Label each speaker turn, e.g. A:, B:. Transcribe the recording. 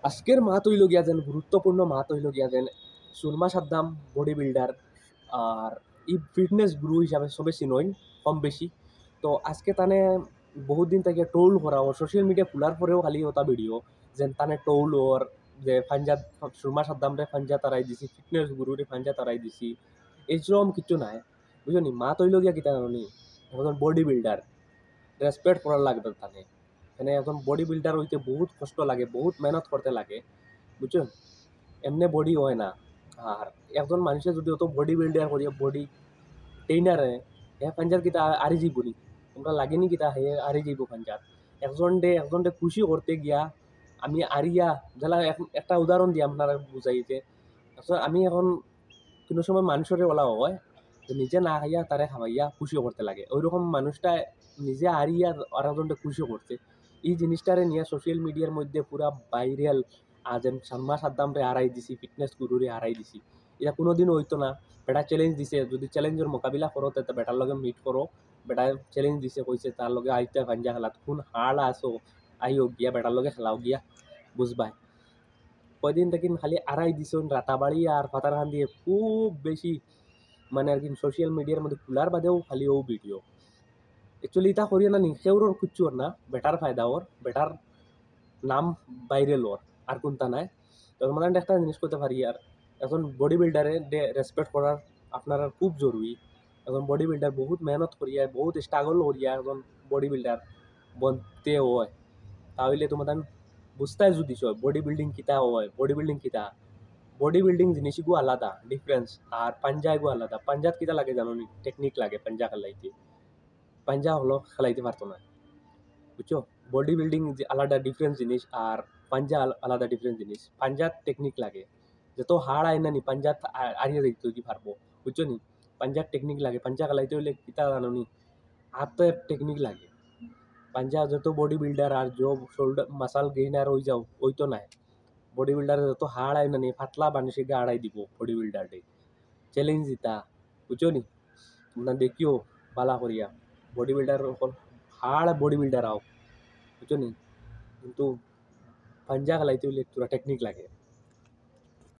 A: আজকের মাত হইল গিয়া যেন গুরুত্বপূর্ণ মাত হইল গিয়া যেন সুরমা সাদ্দাম বডি বিল্ডার আর ই ফিটনেস গুরু হিসাবে সবে চিনইন কম বেশি। তো আজকে তানে বহুত দিন থেকে ট্রোল করা ওর সোশ্যাল মিডিয়া খোলার পরেও খালি ওটা ভিডিও যেন তানে ট্রোল ওর যে ফাঞ্জা সুরমা সাদ্দামরে ফাঞ্জা তারাই দিছি, ফিটনেস গুরুরে ফাঞ্জা তারাই দিছি, এইরকম কিছু নাই। বুঝলি মাত হইল গিয়া কিতা জানি এখন বডি বিল্ডার রেসপেক্ট করার লাগবে তানে। এখানে এখন বডি বিল্ডার হইতে বহুত কষ্ট লাগে, বহুত মেহনত করতে লাগে, বুঝছেন? এমনি বডি হয় না। আর একজন মানুষের যদি অত বডি বিল্ডার করিয়া বডি ট্রেইনারে হে পাঞ্জার কিতা আরি যাইব নি? তোমরা লাগেনি কিতা হে আরি যাইব পাঞ্জার? একজন ডে খুশি করতে গিয়া আমি আরিয়া যারা একটা উদাহরণ দিয়ে আপনারা বুঝাই যে আমি এখন কোনো সময় মানুষের বলা হয় যে নিজে না খাইয়া তারে খাওয়াইয়া খুশি করতে লাগে, ওইরকম মানুষটা নিজে হারিয়া আর একজনকে খুশি করছে। এই জিনিসটারে নিয়ে সোশ্যাল মিডিয়ার মধ্যে পুরা ভাইরাল। যেন সাম্মা সাদ্দামরে হারাই দিছি, ফিটনেস গুরুরে হারাই দিছি, এটা কোনোদিন হইতো না। বেটা চ্যালেঞ্জ দিছে, যদি চ্যালেঞ্জের মোকাবিলা করো তাতে বেটার লগে মিট করো। বেটা চ্যালেঞ্জ দিছে, কইছে তার লগে আইতে ভাঞ্জা খেলাত কোন হাড় আসো, আইও গিয়া বেটার লগে খেলাও গিয়া, বুঝবাই। কয়দিন থেকে খালি আড়াই দিছন রাতাবাড়ি আর ফাতারখান দিয়ে খুব বেশি, মানে আর কি সোশ্যাল মিডিয়ার মধ্যে খোলার বাদেও খালি ও ভিডিও। অ্যাকচুয়ালি এটা করিয়ে না নি সেওর কিচ্ছু ওর না, বেটার ফায়দা ওর, বেটার নাম ভাইরাল ওর, আর কোনটা নাই। তো মানে একটা জিনিস করতে পারি আর এখন বডি বিল্ডারে রেসপেক্ট করার আপনার খুব জরুরি। এখন বডি বিল্ডার বহুত মেহনত করিয়া বহুত স্ট্রাগল করিয়া এখন বডি বিল্ডার বনতে হয়। তাহলে তোমাদের বুঝতে যদি বডি বিল্ডিং কিতা হয়, বডি বিল্ডিং কিতা, বডি বিল্ডিং জিনিসগু আলাদা ডিফারেন্স। আর পাঞ্জা এগু আলাদা। পাঞ্জাত কিতা লাগে জানো নি? টেকনিক লাগে পাঞ্জা খেলাইতে। পাঞ্জা হলো খেলাইতে পারতো না, বুঝছো? বডি বিল্ডিং আলাদা ডিফারেন্স জিনিস, আর পাঞ্জা আলাদা ডিফারেন্স জিনিস। পাঞ্জাত টেকনিক লাগে, যত হাড় আয় না নি পাঞ্জাত আরিয়া দেখতে কি পারবো, বুঝছো নি? পাঞ্জাত টেকনিক লাগে। পাঞ্জা খেলাইতে হইলে কিতা জানো নি? হাতের টেকনিক লাগে। পাঞ্জা যত বডি বিল্ডার আর জো শোল্ডার মাসাল গেইনার হয়ে যাও ওই তো নাই। বডি বিল্ডারে যত হাড় আয় না নি পাতলা মানুষকে আড়াই দিব বডি বিল্ডার ডে চ্যালেঞ্জ দিতা, বুঝছো নি? তোমরা দেখিও বালা করিয়া বডি বিল্ডার হাড় বডি বিল্ডার আও, বুঝছো নি? কিন্তু পাঞ্জা খেলাইতে হইলে তোরা টেকনিক লাগে।